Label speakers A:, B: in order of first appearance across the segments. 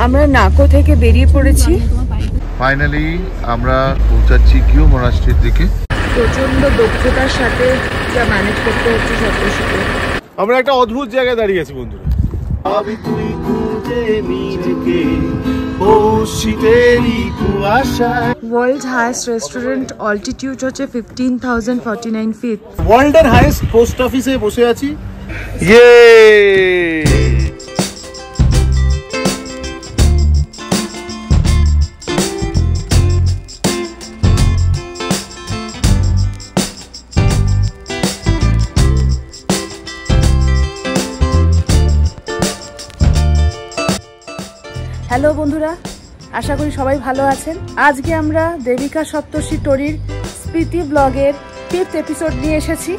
A: আমরা নাকো থেকে বেরিয়ে পড়েছি।
B: ফাইনালি আমরা পৌঁছাচ্ছি কিউ মনাস্ট্রির দিকে।
A: প্রচন্ড দক্ষতার সাথে যা ম্যানেজ করতে হচ্ছে সবকিছুকে।
C: আমরা একটা অদ্ভুত জায়গায় দাঁড়িয়ে আছি বন্ধুরা।
A: ওয়ার্ল্ড হাইয়েস্ট রেস্টুরেন্ট অল্টিটিউড হচ্ছে 15,049 ফিট।
C: ওয়ার্ল্ডের হাইয়েস্ট পোস্ট অফিসে বসে আছি। ইয়ে
A: হ্যালো বন্ধুরা, আশা করি সবাই ভালো আছেন। আজকে আমরা দেবিকা সপ্তর্ষি টোরির স্মৃতি ব্লগের 5th এপিসোড নিয়ে এসেছি।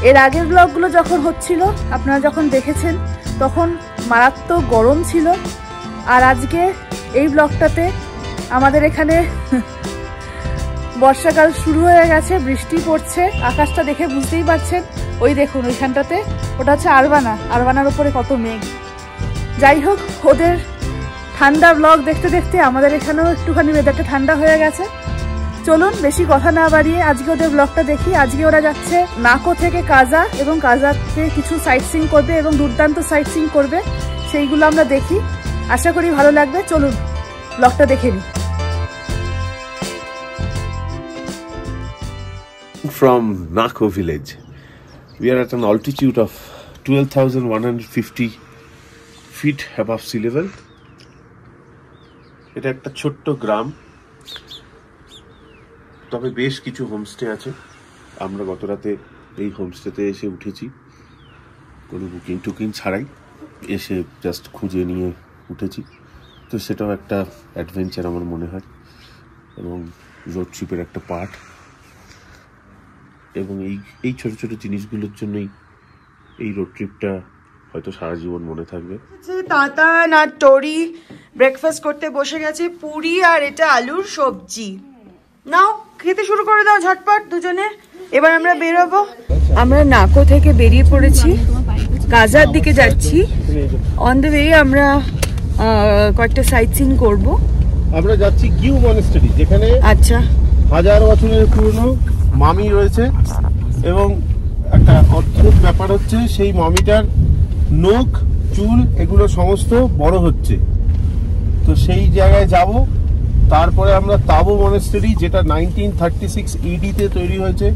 A: এর আগের ব্লগগুলো যখন হচ্ছিল, আপনারা যখন দেখেছেন, তখন মারাত্মক গরম ছিল। আর আজকে এই ব্লগটাতে আমাদের এখানে বর্ষাকাল শুরু হয়ে গেছে, বৃষ্টি পড়ছে। আকাশটা দেখে বুঝতেই পারছেন, ওই দেখুন ওইখানটাতে, ওটা হচ্ছে আরবানা। আরবানার উপরে কত মেঘ। যাই হোক, ওদের ঠান্ডা ব্লগ দেখতে দেখতে আমাদের এখানেও একটুখানি ওয়েদারটা ঠান্ডা হয়ে গেছে। চলুন বেশি কথা না বাড়িয়ে আজকে ওদের ব্লগটা দেখি। আজকে ওরা যাচ্ছে নাকো থেকে কাজা, এবং কাজাতে কিছু সাইট সিইং করবে এবং দুর্দান্ত সাইট সিইং করবে, সেইগুলো আমরা দেখি। আশা করি ভালো লাগবে। চলুন ব্লগটা দেখে নিই।
C: From Nako village, we are at an altitude of 12,150 feet above sea level. এটা একটা ছোট্ট গ্রাম, তবে বেশ কিছু হোমস্টে আছে। আমরা গত রাতে এই হোমস্টেতে এসে উঠেছি, কোনো বুকিং টুকিং ছাড়াই এসে জাস্ট খুঁজে নিয়ে উঠেছি। তো সেটাও একটা অ্যাডভেঞ্চার আমার মনে হয়, এবং রোড ট্রিপের একটা পার্ট। এবং এই ছোট ছোট জিনিসগুলোর জন্যই এই রোড ট্রিপটা হয়তো সারা জীবন মনে থাকবে।
A: তাতান আর টোরি ব্রেকফাস্ট করতে বসে গেছে, পুরি আর এটা আলুর সবজি। নাও খেতে শুরু করে দাও ঝটপট দুজনে। এবার আমরা বেরোবো। আমরা নাকো থেকে বেরিয়ে পড়েছি, কাজার দিকে যাচ্ছি। অন দ্য ওয়ে আমরা কয়েকটা সাইট সিইং করবো।
C: আমরা যাচ্ছি কিউ মনাস্ট্রি, যেখানে
A: আচ্ছা
C: 1000 বছরের পুরনো মামি রয়েছে। এবং একটা অদ্ভুত ব্যাপার হচ্ছে, সেই মামিটার নখ, চুল এগুলো সমস্ত বড় হচ্ছে। তো সেই জায়গায় যাব। তারপরে আমরা তাবু মনাস্ট্রি, যেটা 1936 AD তে তৈরি হয়েছে।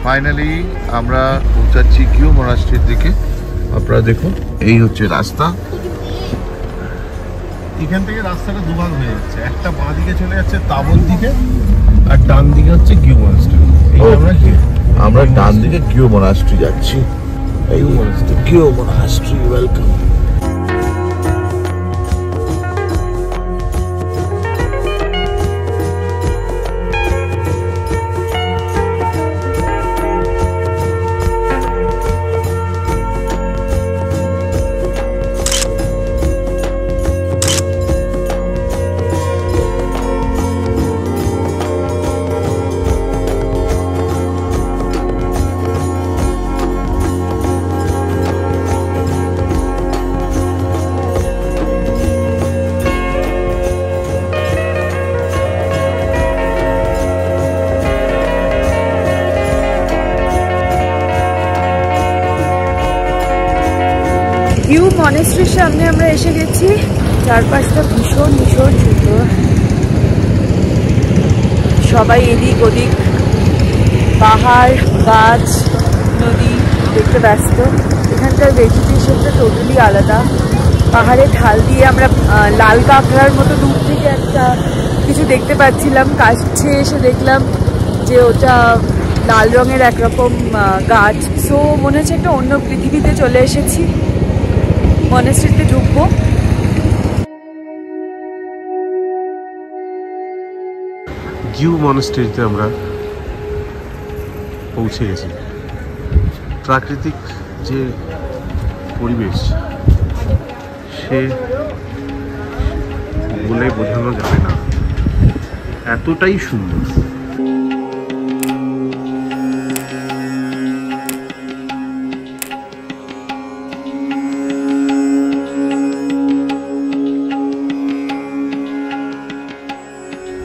B: ফাইনালি আমরা পৌঁছাচ্ছি কিউ মনাস্ট্রির দিকে। আপনারা দেখুন, এই হচ্ছে রাস্তা।
C: এখান থেকে রাস্তাটা দুভাগ হয়ে যাচ্ছে, একটা বাঁ দিকে চলে যাচ্ছে তাবুর দিকে, আর ডান দিকে হচ্ছে কিউ মনাস্ট্রি।
B: আমরা ডান দিকে কিউ মনাস্ট্রি যাচ্ছি। এই কিউ মনাস্ট্রি, ওয়েলকাম।
A: কিউ মনাস্ট্রির সামনে আমরা এসে গেছি। চারপাশটা ভীষণ ভীষণ সুন্দর, সবাই এদিক ওদিক পাহাড়, গাছ, নদী দেখতে ব্যস্ত। এখানকার ভেজিটেশনটা টোটালি আলাদা। পাহাড়ের ঢাল দিয়ে আমরা লাল কাঁকড়ার মতো দূর থেকে একটা কিছু দেখতে পাচ্ছিলাম, কাছে এসে দেখলাম যে ওটা লাল রঙের একরকম গাছ। সো মনে হচ্ছে একটা অন্য পৃথিবীতে চলে এসেছি। মনেস্ট্রিতে ঢুকবো।
C: জিউ মনেস্ট্রিতে আমরা পৌঁছে গেছি। প্রাকৃতিক যে পরিবেশ সে বলে বোঝানো যাবে না, এতটাই সুন্দর।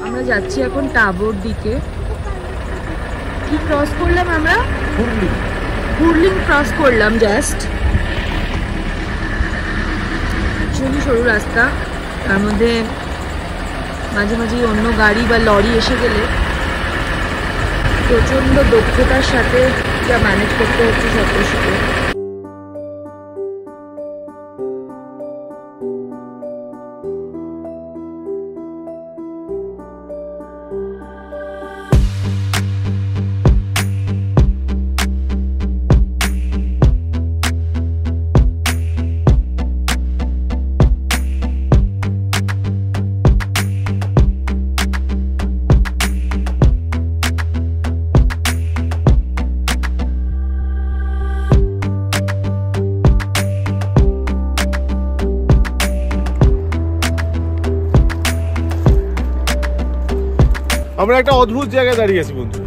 A: আমরা যাচ্ছি এখন টাবোর দিকে। কি ক্রস করলাম আমরা? হুরলিং ক্রস করলাম জাস্ট। ভীষণই সরু রাস্তা, তার মধ্যে মাঝে মাঝে অন্য গাড়ি বা লরি এসে গেলে প্রচণ্ড দক্ষতার সাথে যা ম্যানেজ করতে হচ্ছে সব কিছুকে।
C: আমরা একটা অদ্ভুত জায়গায় দাঁড়িয়ে আছি বন্ধু।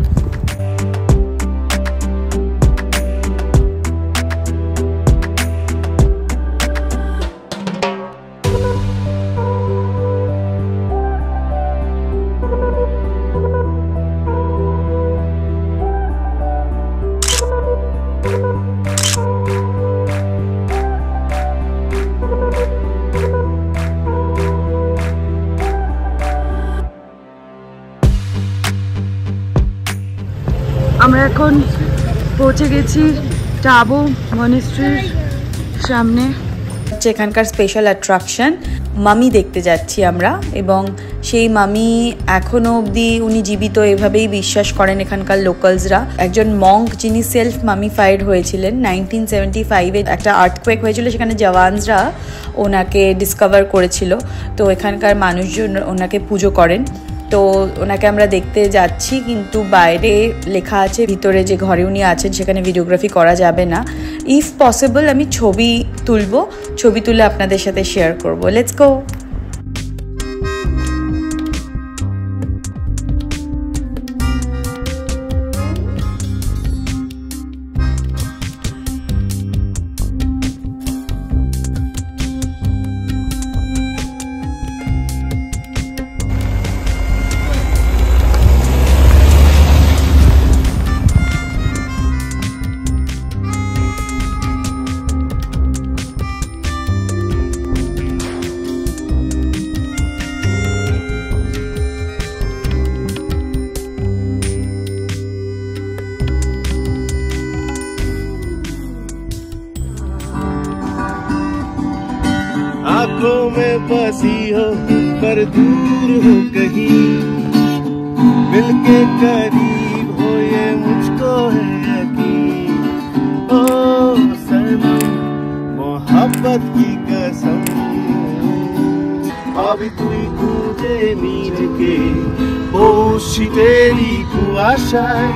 A: আমরা এখন পৌঁছে গেছি টাবো মনেস্ট্রির সামনে। এখানকার স্পেশাল অ্যাট্রাকশন মামি দেখতে যাচ্ছি আমরা, এবং সেই মামি এখনো অবধি উনি জীবিত এভাবেই বিশ্বাস করেন এখানকার লোকালসরা। একজন মঙ্ক যিনি সেলফ মামিফাইড হয়েছিলেন 1975-এ একটা আর্থকোয়েক হয়েছিল, সেখানে জওয়ানসরা ওনাকে ডিসকভার করেছিল। তো এখানকার মানুষজন ওনাকে পুজো করেন। তো ওনাকে আমরা দেখতে যাচ্ছি, কিন্তু বাইরে লেখা আছে ভিতরে যে ঘরে উনি আছেন সেখানে ভিডিওগ্রাফি করা যাবে না। ইফ পসিবল আমি ছবি তুলবো, ছবি তুলে আপনাদের সাথে শেয়ার করবো। Let's go.
C: आंखों में बसी हो पर दूर हो कहीं, मिलके करीब हो ये मुझको है यकीन। ओ सनम मोहब्बत की कसम, अभी তুই খুঁজে নিজেকে ও শীতেরই কুয়াশায়,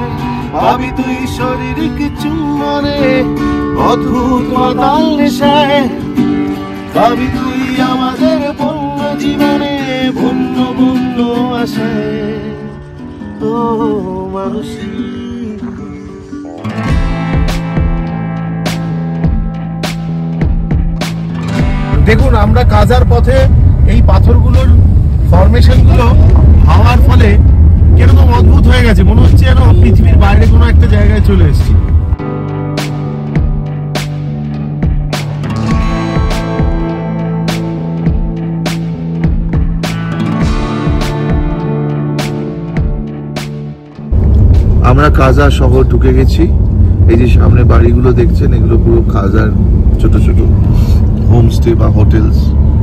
C: ভাবি তুই শারীরিক চুম্বনে অদ্ভুত মাতাল নেশায়, ভাবি তুই আমাদের বন্য জীবনে বন্য বন্য আশায়। ও মানুষই দেখুন, আমরা কাজার পথে এই পাথরগুলোর ফরমেশন গুলো হওয়ার ফলে কিরকম অদ্ভুত হয়ে গেছে, মনে হচ্ছে যেন পৃথিবীর বাইরে কোনো একটা জায়গায় চলে এসেছি।
B: আমরা কাজা শহর ঢুকে গেছি। এই যে সামনে বাড়িগুলো দেখছেন, এগুলো পুরো কাজার ছোট ছোট হোমস্টে বা হোটেলস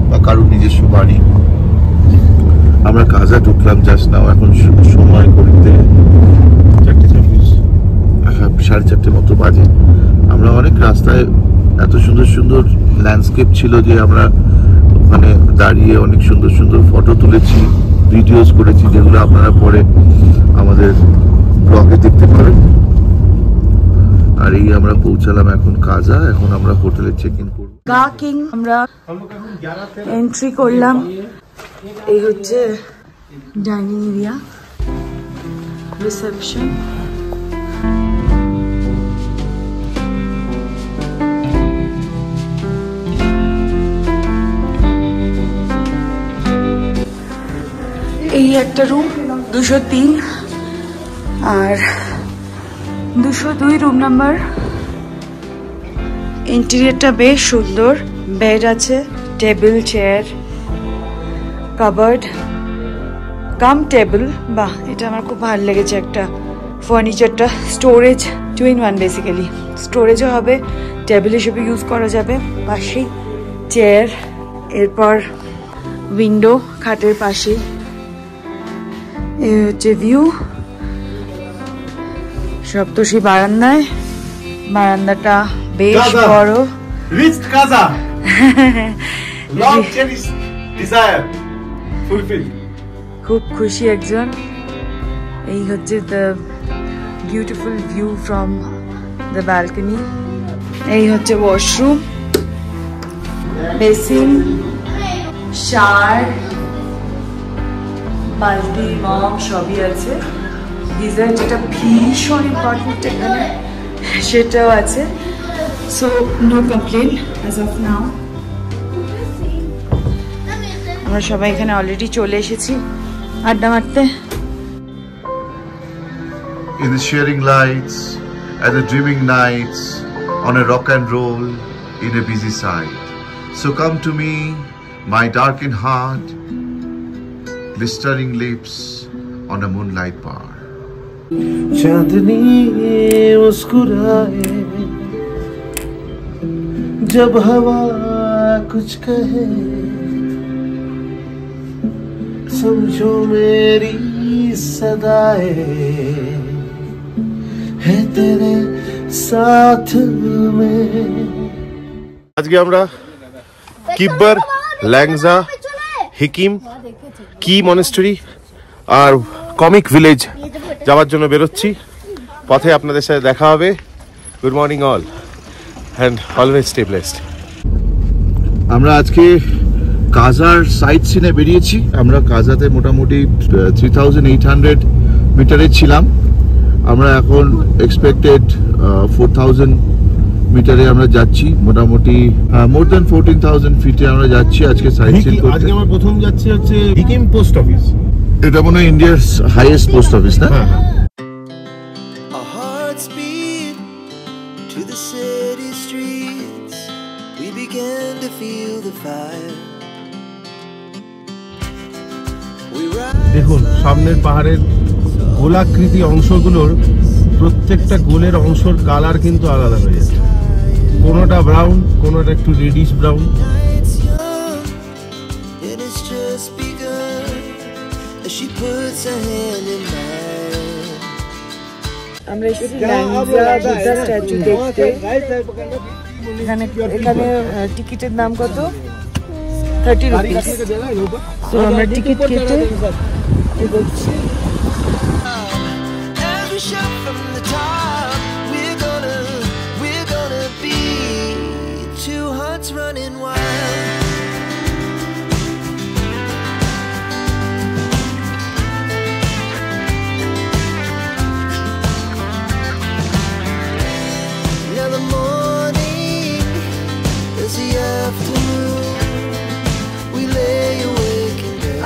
B: বা কারোর নিজস্ব বাড়ি। আমরা কাজা ঢুকলাম জাস্ট নাও, এখন সময় করতে 4:30 মতো বাজে। আমরা অনেক রাস্তায় এত সুন্দর সুন্দর ল্যান্ডস্কেপ ছিল যে আমরা ওখানে দাঁড়িয়ে অনেক সুন্দর সুন্দর ফটো তুলেছি, ভিডিওস করেছি, যেগুলো আপনারা পরে আমাদের ব্লগে দেখতে পারেন। আর এই আমরা পৌঁছালাম এখন কাজা, এখন আমরা হোটেলে চেক ইন করব।
A: গা কিং আমরা এন্ট্রি করলাম। এই হচ্ছে ডাইনিং এরিয়া, রিসেপশন। এই একটা রুম 203 আর 202 রুম নাম্বার। ইন্টেরিয়রটা বেশ সুন্দর, বেড আছে, টেবিল, চেয়ার, কাবার্ড কাম টেবিল। বাহ, এটা আমার খুব ভালো লেগেছে। একটা ফার্নিচারটা স্টোরেজ, 2-in-1 বেসিক্যালি। স্টোরেজও হবে, টেবিল হিসেবে ইউজ করা যাবে। পাশেই চেয়ার, এরপর উইন্ডো খাটের পাশে। এই হচ্ছে ভিউ। সপ্তর্ষি বারান্দায়, বারান্দাটা বেশ বড়।
C: রিচড কাজা, লং চেরিশ ডিজায়ার ফুলফিল।
A: খুব খুশি একজন। এই হচ্ছে the beautiful view from the balcony. এই হচ্ছে ওয়াশরুম, বেসিন, শাওয়ার, বালতি, মগ সবই আছে। গিজার, যেটা ভীষণ ইম্পর্টেন্ট এখানে, সেটাও আছে। So no complain as of now. আমরা সবাই এখানে অলরেডি চলে এসেছি আড্ডা মারতে।
B: In the sharing lights and the dreaming nights, on a rock and roll in a busy side. So come to me, my darkened heart, blistering lips on a moonlight bar.
C: चांदनी मुस्कुराए जब हवा कुछ कहे, समझो मेरी सदाएं है तेरे साथ में। আজকে আমরা কিব্বার, ল্যাংজা, হিকিম, কি মনেস্ট্রি আর কমিক ভিলেজ যাওয়ার জন্য বেরোচ্ছি। পথে আপনাদের সাথে দেখা হবে। Good morning all and always stay blessed.
B: আমরা আজকে কাজার সাইট সিনে বেরিয়েছি। আমরা কাজাতে মোটামুটি 3800 মিটারে ছিলাম। আমরা এখন এক্সপেক্টেড 4000 মিটারে আমরা যাচ্ছি। মোটামুটি মোর দ্যান 14,000 ফিটে আমরা যাচ্ছি আজকে সাইট সিন করতে।
C: আজকে আমরা প্রথম যাচ্ছি হচ্ছে হিকিম পোস্ট অফিস।
B: এটা মনে হয় ইন্ডিয়ার হাইয়েস্ট পোস্ট অফিস, না?
C: দেখুন সামনের পাহাড়ের গোলাকৃতি অংশগুলোর প্রত্যেকটা গোলের অংশের কালার কিন্তু আলাদা হয়ে যাচ্ছে। কোনোটা ব্রাউন, কোনোটা একটু রেডিশ ব্রাউন।
A: আমরা এসেছি বুদ্ধা স্ট্যাচু দেখতে। এখানে টিকিটের দাম কত? 30 রুপিস। তো আমরা টিকিট কেটে এগোচ্ছি।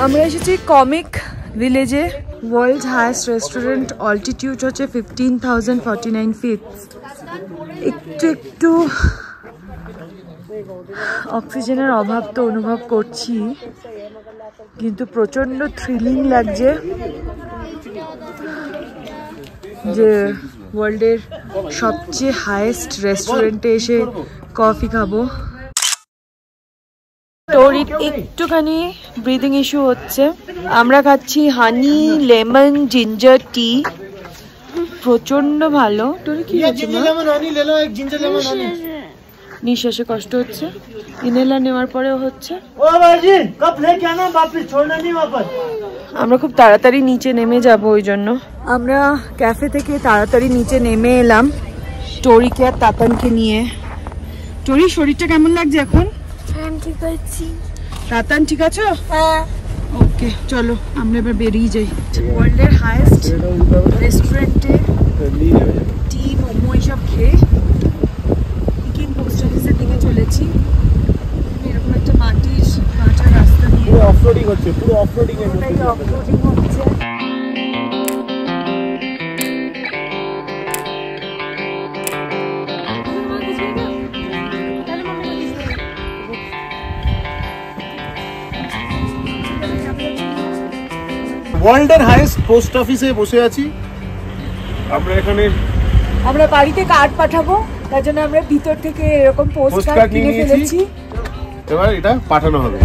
A: আমরা এসেছি কমিক ভিলেজে। ওয়ার্ল্ড হাইয়েস্ট রেস্টুরেন্ট, অল্টিটিউড হচ্ছে 15,049 ফিট। একটু অক্সিজেনের অভাব তো অনুভব করছি, কিন্তু প্রচন্ড থ্রিলিং লাগছে যে ওয়ার্ল্ডের সবচেয়ে হাইয়েস্ট রেস্টুরেন্টে এসে কফি খাবো। তোর একটুখানি ব্রিদিং ইস্যু হচ্ছে,
D: আমরা খাচ্ছি হানি লেমন জিঞ্জার টি, প্রচন্ড ভালো। তোর কি নিঃশ্বাসে কষ্ট হচ্ছে, ইনহেলার নেওয়ার পরেও হচ্ছে। আমরা খুব তাড়াতাড়ি নিচে নেমে যাব, ওই জন্য আমরা ক্যাফে থেকে তাড়াতাড়ি নিচে নেমে এলাম টরিকে আর তাতানকে নিয়ে। টরি, শরীরটা কেমন লাগছে এখন?
E: ঠিক আছে।
D: তাতান ঠিক আছো? হ্যাঁ। ওকে, চলো আমরা এবার বেরিয়ে যাই। ওয়ার্ল্ডের হাইয়েস্ট রেস্টুরেন্টে টি, মোমো এসব খেয়ে ইকিম পোস্ট অফিসের দিকে চলেছি। এরকম একটা মাটির কাঁচা রাস্তা দিয়ে
C: পুরো অফরোডিং হচ্ছে, পুরো অফরোডিং এর মধ্যে
D: অফরোডিং হচ্ছে।
C: ওয়ার্ল্ডের হাইয়েস্ট পোস্ট অফিসে বসে আছি আমরা। এখানে
D: আমরা বাড়িতে কার্ড পাঠাবো, তার জন্য আমরা ভিতর থেকে এরকম পোস্ট কার্ড কিনে ফেলেছি।
C: এবার এটা পাঠানো হবে।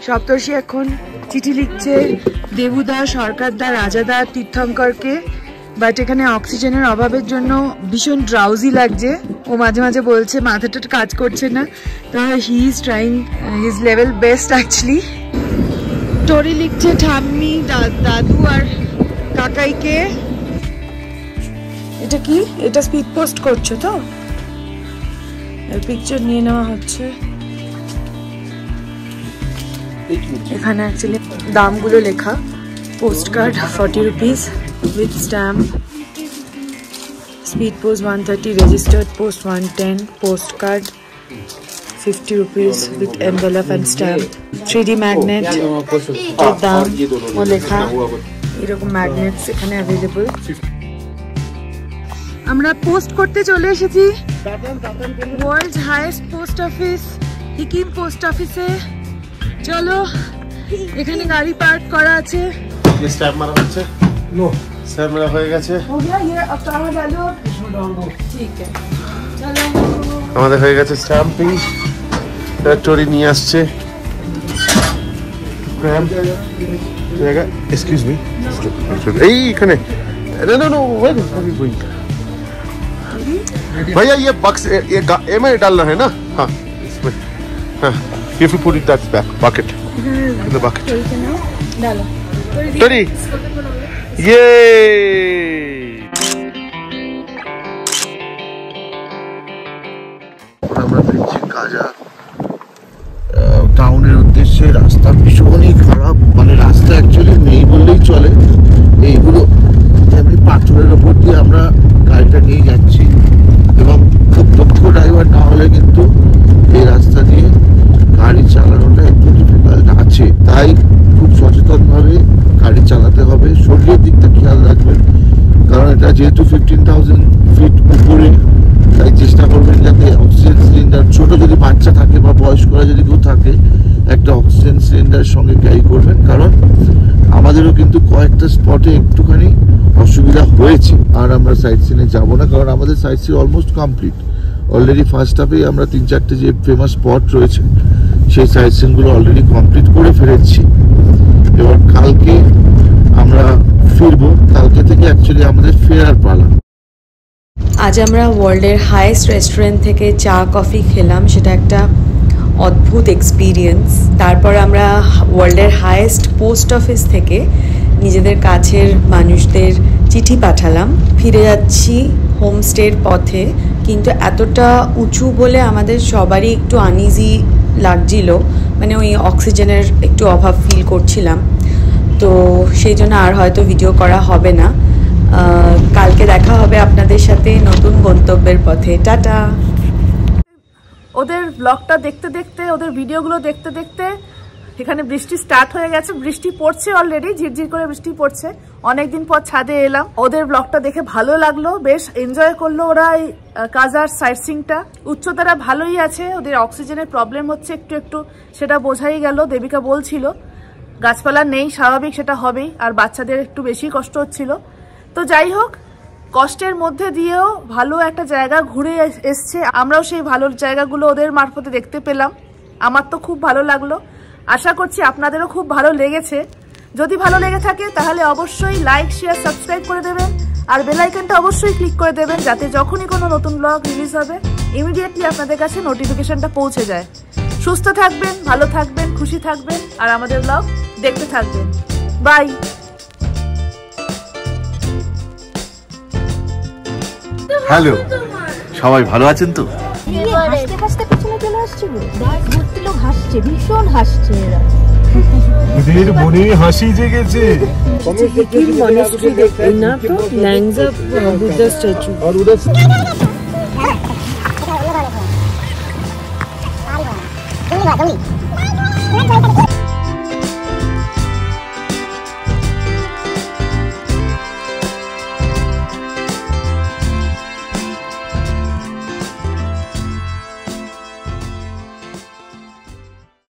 D: সপ্তর্ষি এখন চিঠি লিখছে দেবুদা, সরকারদা, রাজাদা, তীর্থঙ্করকে। বাট এখানে অক্সিজেনের অভাবের জন্য ভীষণ ড্রাউজি লাগছে। ও মাঝে মাঝে বলছে মাথাটা কাজ করছে না। তো he is trying his level best actually. টরি লিখছে ঠাম্মি, দাদু আর কাকাইকে। এটা কি? এটা স্পিড পোস্ট করছো তো? পিকচার নিয়ে নেওয়া হচ্ছে। এখানে অ্যাকচুয়ালি দামগুলো লেখা। Post card 40 rupees with stamp, speed post 130, registered post 110, postcard 50 rupees with envelope and stamp, 3D magnet এর দাম ও লেখা। এরকম ম্যাগনেটস এখানে অ্যাভেলেবল। আমরা পোস্ট করতে চলে এসেছি world's highest post office, Hikkim post অফিসে। চলো, এখানে গাড়ি পার্ক করা আছে।
C: স্ট্যাম্প মারা হচ্ছে। নো, স্ট্যাম্প মারা হয়ে গেছে। আমাদের হয়ে গেছে স্ট্যাম্পিং। টরি নিয়ে আসছে। এক্সকিউজ মি, এইখানে भैया ये बक्स ये में डालना है ना? हाँ, इसमें। हाँ, you have to put it that back bucket in the bucket. Tori, yay!
B: আমরা ফিরছি কাজা টাউনের উদ্দেশ্যে। রাস্তা ভীষণই খারাপ, মানে রাস্তা অ্যাকচুয়ালি নেই বললেই চলে। এইগুলো এমনি পাথরের ওপর দিয়ে আমরা গাড়িটা নিয়ে যাচ্ছি, এবং খুব দক্ষ ড্রাইভার না হলে কিন্তু এই রাস্তা দিয়ে গাড়ি চালানোটা একটু ডিফিকাল্ট আছে। তাই খুব সচেতনভাবে গাড়ি চালাতে হবে, শরীরের দিকটা খেয়াল রাখবেন, কারণ এটা যেহেতু 15,000 ফিট উপরে, তাই চেষ্টা করবেন যাতে অক্সিজেন সিলিন্ডার, ছোট যদি বাচ্চা থাকে বা বয়স্করা যদি কেউ থাকে, একটা অক্সিজেন সিলিন্ডার সঙ্গে ক্যারি করবেন। কারণ আমাদেরও কিন্তু কয়েকটা স্পটে একটুখানি অসুবিধা হয়েছে। আর আমরা সাইট সিনে যাবো না, কারণ আমাদের sightseeing almost complete. Already first হাফেই আমরা 3-4টে যে ফেমাস স্পট রয়েছে সেই সাইট সিনগুলো অলরেডি কমপ্লিট করে ফেলেছি। এবার কালকে আমরা ফিরবো। কালকে থেকে অ্যাকচুয়ালি আমাদের ফেরার পালা।
D: আজ আমরা ওয়ার্ল্ডের হাইয়েস্ট রেস্টুরেন্ট থেকে চা কফি খেলাম, সেটা একটা অদ্ভুত এক্সপিরিয়েন্স। তারপর আমরা ওয়ার্ল্ডের হাইয়েস্ট পোস্ট অফিস থেকে নিজেদের কাছের মানুষদের চিঠি পাঠালাম। ফিরে যাচ্ছি হোমস্টের পথে, কিন্তু এতটা উঁচু বলে আমাদের সবারই একটু আনইজি লাগছিল, মানে ওই অক্সিজেনের একটু অভাব ফিল করছিলাম। তো সেই জন্য আর হয়তো ভিডিও করা হবে না। কালকে দেখা হবে আপনাদের সাথে নতুন গন্তব্যের পথে। টাটা।
A: ওদের ব্লগটা দেখতে দেখতে, ওদের ভিডিওগুলো দেখতে দেখতে এখানে বৃষ্টি স্টার্ট হয়ে গেছে। বৃষ্টি পড়ছে অলরেডি, ঝিরঝির করে বৃষ্টি পড়ছে। অনেকদিন পর ছাদে এলাম। ওদের ব্লগটা দেখে ভালো লাগলো, বেশ এনজয় করলো ওরা এই কাজার সাইট সিনটা। উচ্চতারা ভালোই আছে, ওদের অক্সিজেনের প্রবলেম হচ্ছে একটু একটু, সেটা বোঝাই গেল। দেবিকা বলছিল গাছপালা নেই, স্বাভাবিক, সেটা হবেই। আর বাচ্চাদের একটু বেশি কষ্ট হচ্ছিল। তো যাই হোক, কষ্টের মধ্যে দিয়েও ভালো একটা জায়গা ঘুরে এসছে। আমরাও সেই ভালো জায়গাগুলো ওদের মারফতে দেখতে পেলাম। আমার তো খুব ভালো লাগলো, আশা করছি আপনাদেরও খুব ভালো লেগেছে। যদি ভালো লেগে থাকে তাহলে অবশ্যই লাইক, শেয়ার, সাবস্ক্রাইব করে দেবেন আর বেল আইকনটা অবশ্যই ক্লিক করে দেবেন, যাতে যখনই কোনো নতুন ব্লগ রিলিজ হবে ইমিডিয়েটলি আপনাদের কাছে নোটিফিকেশনটা পৌঁছে যায়। সুস্থ থাকবেন, ভালো থাকবেন, খুশি থাকবেন আর আমাদের ব্লগ দেখতে থাকবেন। বাই।
B: হ্যালো, সবাই ভালো আছেন তো?
E: হাসতে হাসতে পেছনে চলে আসছে গো, ভর্তি লোক হাসছে, ভীষণ হাসছে এরা।
C: ওদের মনে হাসি জেগেছে।
D: না তো ল্যাংজা বুদ্ধা স্ট্যাচু
C: আর ওরা
E: তুমি